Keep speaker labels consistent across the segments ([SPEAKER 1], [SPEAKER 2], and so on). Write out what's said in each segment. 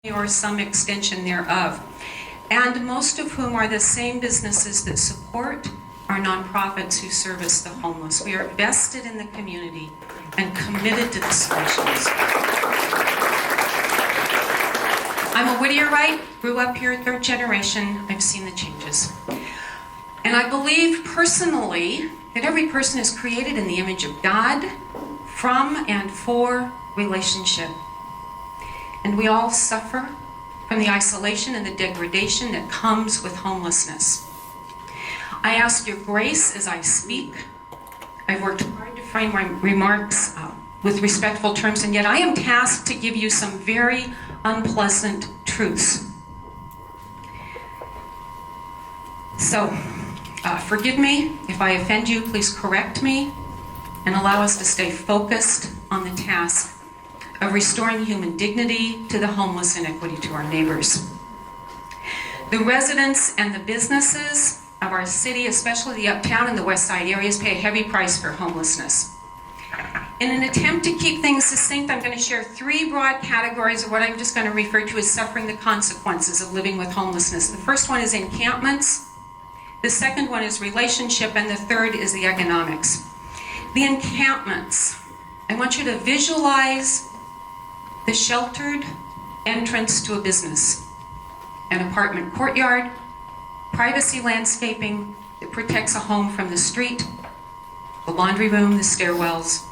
[SPEAKER 1] or some extension thereof, and most of whom are the same businesses that support our nonprofits who service the homeless. We are vested in the community and committed to the solutions. I'm a Whittierite, grew up here, third generation. I've seen the changes. And I believe personally that every person is created in the image of God, from and for relationship. And we all suffer from the isolation and the degradation that comes with homelessness. I ask your grace as I speak. I've worked hard to frame my remarks with respectful terms, and yet I am tasked to give you some very unpleasant truths. So, forgive me if I offend you. Please correct me and allow us to stay focused on the task of restoring human dignity to the homeless and equity to our neighbors. The residents and the businesses of our city, especially the Uptown and the West Side areas, pay a heavy price for homelessness. In an attempt to keep things succinct, I'm going to share three broad categories of what I'm just going to refer to as suffering the consequences of living with homelessness. The first one is encampments, the second one is relationship, and the third is the economics. The encampments. I want you to visualize the sheltered entrance to a business, an apartment courtyard, privacy landscaping that protects a home from the street, the laundry room, the stairwells,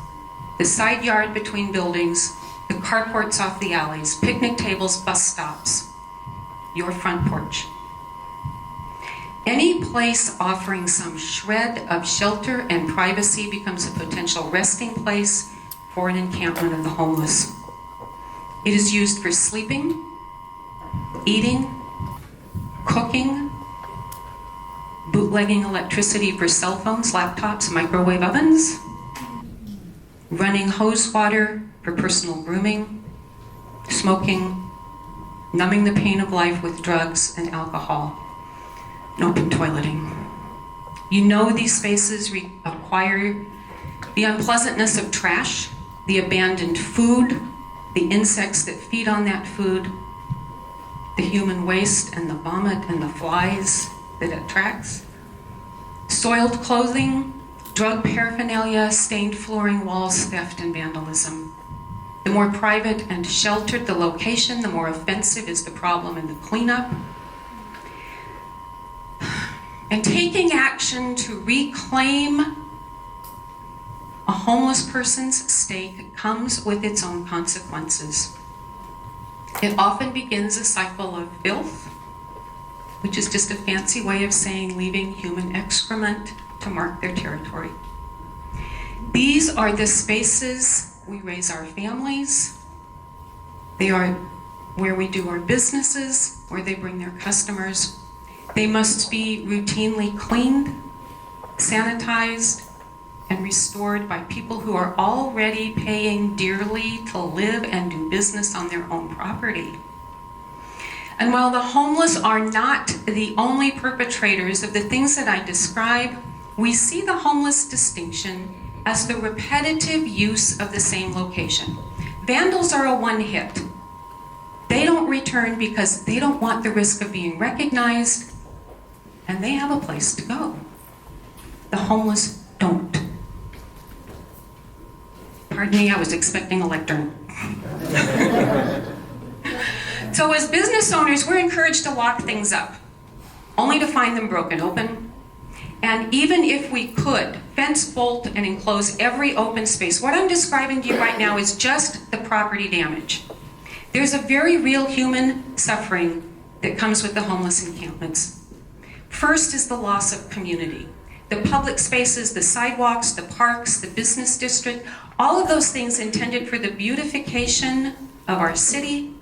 [SPEAKER 1] the side yard between buildings, the carports off the alleys, picnic tables, bus stops, your front porch. Any place offering some shred of shelter and privacy becomes a potential resting place for an encampment of the homeless. It is used for sleeping, eating, cooking, bootlegging electricity for cell phones, laptops, microwave ovens, running hose water for personal grooming, smoking, numbing the pain of life with drugs and alcohol, and open toileting. You know these spaces acquire the unpleasantness of trash, the abandoned food, the insects that feed on that food, the human waste and the vomit and the flies that it attracts, soiled clothing, drug paraphernalia, stained flooring, walls, theft, and vandalism. The more private and sheltered the location, the more offensive is the problem and the cleanup. And taking action to reclaim a homeless person's state comes with its own consequences. It often begins a cycle of filth, which is just a fancy way of saying leaving human excrement to mark their territory. These are the spaces we raise our families. They are where we do our businesses, where they bring their customers. They must be routinely cleaned, sanitized, and restored by people who are already paying dearly to live and do business on their own property. And while the homeless are not the only perpetrators of the things that I describe, we see the homeless distinction as the repetitive use of the same location. Vandals are a one-hit. They don't return because they don't want the risk of being recognized, and they have a place to go. The homeless don't. Pardon me, I was expecting a lectern. So as business owners, we're encouraged to lock things up, only to find them broken open. And even if we could fence, bolt, and enclose every open space, what I'm describing to you right now is just the property damage. There's a very real human suffering that comes with the homeless encampments. First is the loss of community. The public spaces, the sidewalks, the parks, the business district, all of those things intended for the beautification of our city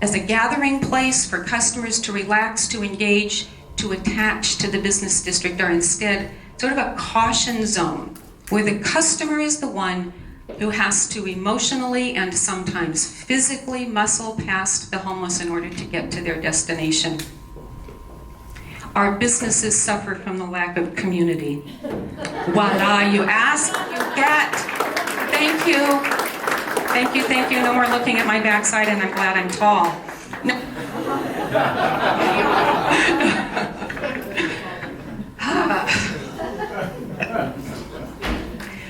[SPEAKER 1] as a gathering place for customers to relax, to engage, to attach to the business district are instead sort of a caution zone where the customer is the one who has to emotionally and sometimes physically muscle past the homeless in order to get to their destination. Our businesses suffer from the lack of community. Voila, you ask, you get. Thank you. Thank you, thank you. No more looking at my backside, and I'm glad I'm tall. No.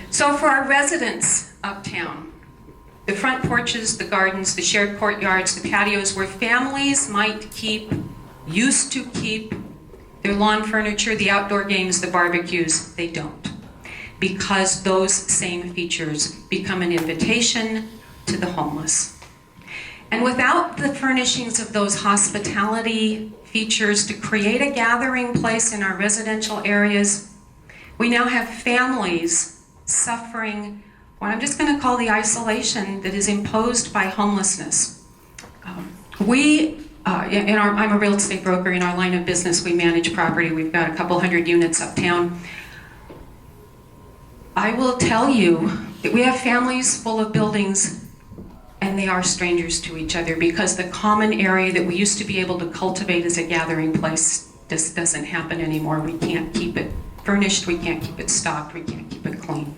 [SPEAKER 1] So for our residents uptown, the front porches, the gardens, the shared courtyards, the patios where families used to keep their lawn furniture, the outdoor games, the barbecues, they don't. Because those same features become an invitation to the homeless. And without the furnishings of those hospitality features to create a gathering place in our residential areas, we now have families suffering what I'm just going to call the isolation that is imposed by homelessness. I'm a real estate broker. In our line of business, we manage property. We've got a couple hundred units uptown. I will tell you that we have families full of buildings, and they are strangers to each other because the common area that we used to be able to cultivate as a gathering place just doesn't happen anymore. We can't keep it furnished, we can't keep it stocked, we can't keep it clean.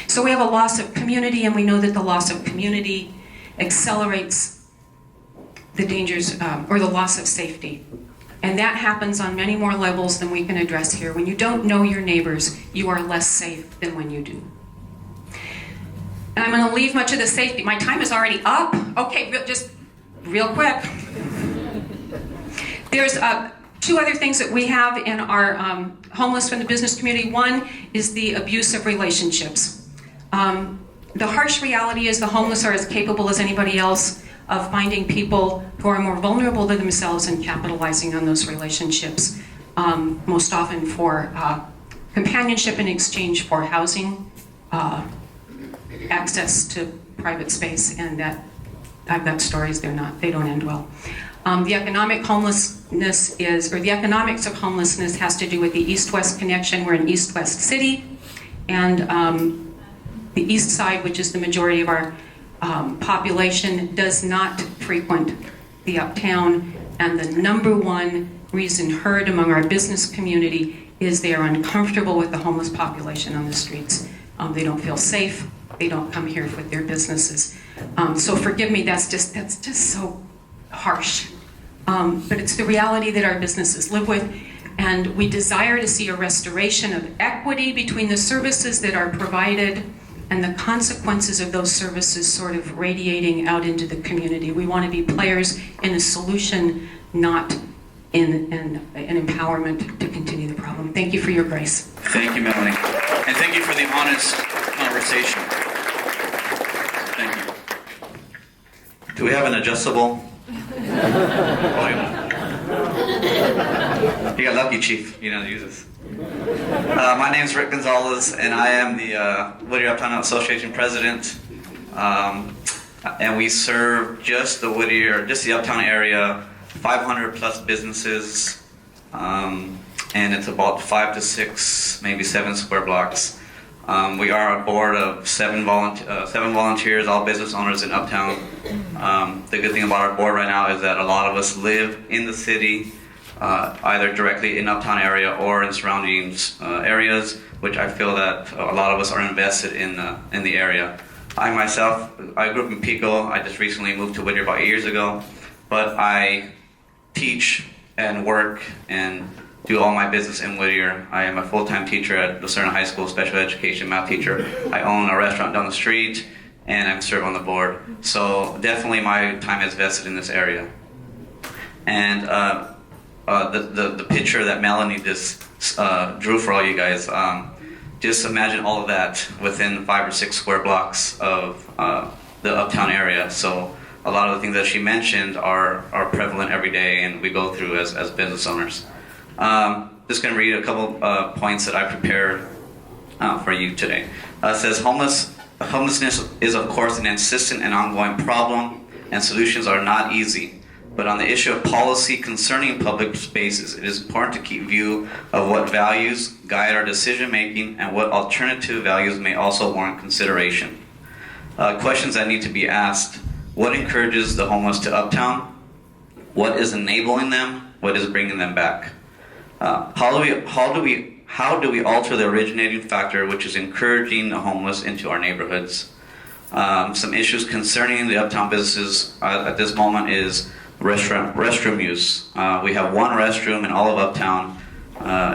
[SPEAKER 1] So we have a loss of community, and we know that the loss of community accelerates the dangers or the loss of safety. And that happens on many more levels than we can address here. When you don't know your neighbors, you are less safe than when you do. And I'm going to leave much of the safety. My time is already up. Okay, just real quick. There's two other things that we have in our homeless from the business community. One is the abuse of relationships. The harsh reality is the homeless are as capable as anybody else of finding people who are more vulnerable to themselves and capitalizing on those relationships, most often for companionship in exchange for housing, access to private space, and that I've got stories, they don't end well. The economic homelessness the economics of homelessness has to do with the east-west connection. We're an east-west city, and the east side, which is the majority of our population, does not frequent the uptown, and the number one reason heard among our business community is they are uncomfortable with the homeless population on the streets. They don't feel safe. They don't come here with their businesses. So forgive me, that's just so harsh. But it's the reality that our businesses live with, and we desire to see a restoration of equity between the services that are provided and the consequences of those services sort of radiating out into the community. We want to be players in a solution, not in an empowerment to continue the problem. Thank you for your grace.
[SPEAKER 2] Thank you, Melanie. And thank you for the honest conversation. Thank you. Do we have an adjustable volume? You got lucky, Chief. You know how to use this. My name is Rick Gonzalez, and I am the Whittier Uptown Association president. And we serve just the Uptown area, 500 plus businesses, and it's about 5 to 6, maybe 7 square blocks. We are a board of 7 volunteers, all business owners in Uptown. The good thing about our board right now is that a lot of us live in the city, either directly in Uptown area or in surrounding areas, which I feel that a lot of us are invested in the area. I myself, I grew up in Pico. I just recently moved to Whittier about 8 years ago, but I teach and work and do all my business in Whittier. I am a full-time teacher at Lucerne High School, special education math teacher. I own a restaurant down the street, and I serve on the board. So definitely my time is vested in this area. And the picture that Melanie just drew for all you guys, just imagine all of that within 5 or 6 square blocks of the Uptown area. So a lot of the things that she mentioned are prevalent every day, and we go through as business owners. Just going to read a couple points that I prepared for you today. It says, homelessness is of course an insistent and ongoing problem, and solutions are not easy. But on the issue of policy concerning public spaces, it is important to keep view of what values guide our decision making and what alternative values may also warrant consideration. Questions that need to be asked: what encourages the homeless to Uptown? What is enabling them? What is bringing them back? How do we alter the originating factor which is encouraging the homeless into our neighborhoods? Some issues concerning the Uptown businesses at this moment is restroom use. We have one restroom in all of Uptown.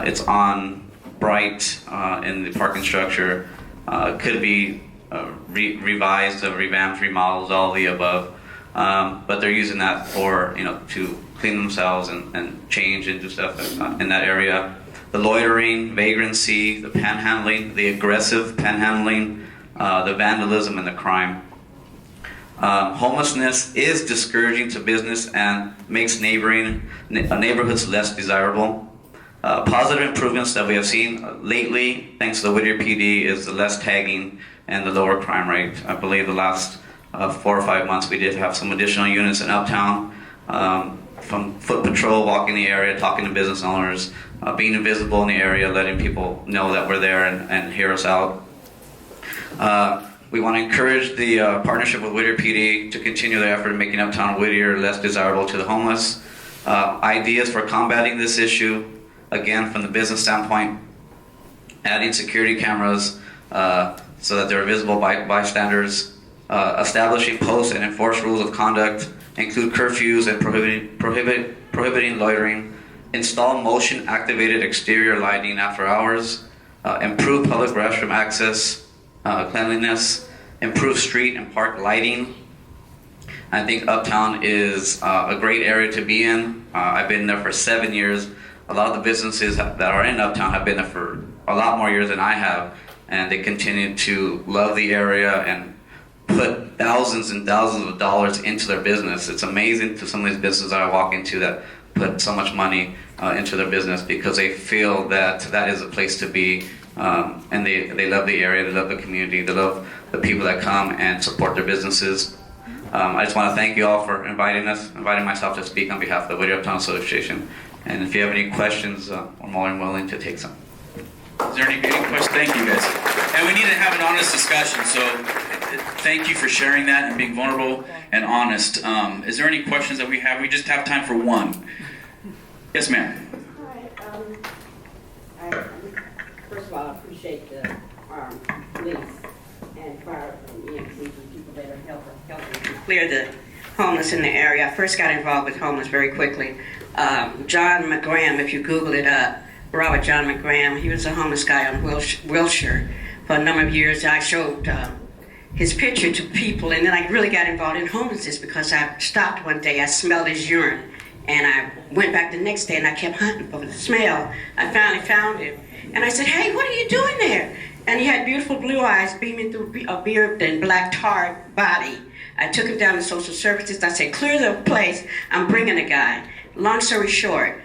[SPEAKER 2] It's on Bright in the parking structure. Could be revised, revamped, remodeled, all of the above. But they're using that for, to clean themselves and change and do stuff in that area. The loitering, vagrancy, the panhandling, the aggressive panhandling, the vandalism, and the crime. Homelessness is discouraging to business and makes neighborhoods less desirable. Positive improvements that we have seen lately, thanks to the Whittier PD, is the less tagging and the lower crime rate. I believe the last 4 or 5 months we did have some additional units in Uptown, from foot patrol, walking the area, talking to business owners, being invisible in the area, letting people know that we're there and hear us out. We want to encourage the partnership with Whittier PD to continue their effort in making Uptown Whittier less desirable to the homeless. Ideas for combating this issue, again, from the business standpoint, adding security cameras so that they're visible by bystanders, establishing post and enforce rules of conduct, include curfews and prohibiting loitering, install motion activated exterior lighting after hours, improve public restroom access, cleanliness, improve street and park lighting. I think Uptown is a great area to be in. I've been there for 7 years. A lot of the businesses that are in Uptown have been there for a lot more years than I have, and they continue to love the area and put thousands and thousands of dollars into their business. It's amazing to some of these businesses that I walk into that put so much money into their business because they feel that that is a place to be, and they love the area, they love the community, they love the people that come and support their businesses. I just want to thank you all for inviting myself to speak on behalf of the Whittier Uptown Association. And if you have any questions, we're more than willing to take some.
[SPEAKER 3] Is there any questions? Thank you, guys. And we need to have an honest discussion, so thank you for sharing that and being vulnerable and honest. Is there any questions that we have? We just have time for one. Yes, ma'am.
[SPEAKER 4] Hi. First of all, I appreciate the police and fire and EMC and people that are helping to clear the homeless in the area. I first got involved with homeless very quickly. John McGram, if you Google it up, Robert John McGram, he was a homeless guy on Wilshire for a number of years. I showed his picture to people, and then I really got involved in homelessness because I stopped one day, I smelled his urine, and I went back the next day and I kept hunting for the smell. I finally found him, and I said, "Hey, what are you doing there?" And he had beautiful blue eyes beaming through a beard and black tarred body. I took him down to social services. I said, "Clear the place, I'm bringing a guy." Long story short,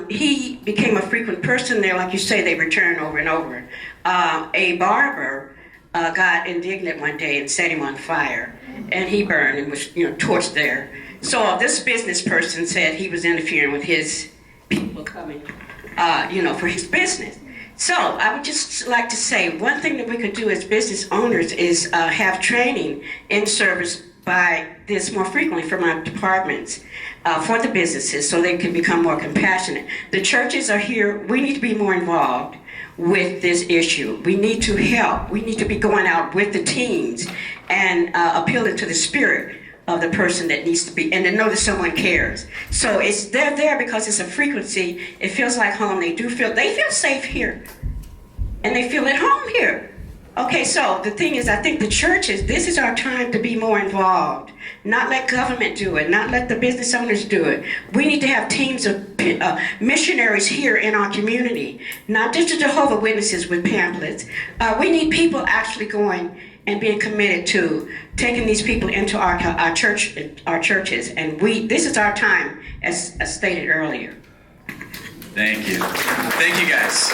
[SPEAKER 4] he became a frequent person there. Like you say, they return over and over. A barber got indignant one day and set him on fire, and he burned and was, torched there. So this business person said he was interfering with his people coming, for his business. So I would just like to say one thing that we could do as business owners is have training in service by this more frequently from our departments for the businesses so they can become more compassionate. The churches are here. We need to be more involved with this issue. We need to help. We need to be going out with the teams and appealing to the spirit of the person that needs to be, and to know that someone cares. So they're there because it's a frequency. It feels like home. They feel safe here, and they feel at home here. Okay, so the thing is, I think the churches, this is our time to be more involved. Not let government do it, not let the business owners do it. We need to have teams of missionaries here in our community, not just the Jehovah's Witnesses with pamphlets. We need people actually going and being committed to taking these people into our churches. And this is our time, as stated earlier.
[SPEAKER 3] Thank you. Thank you, guys.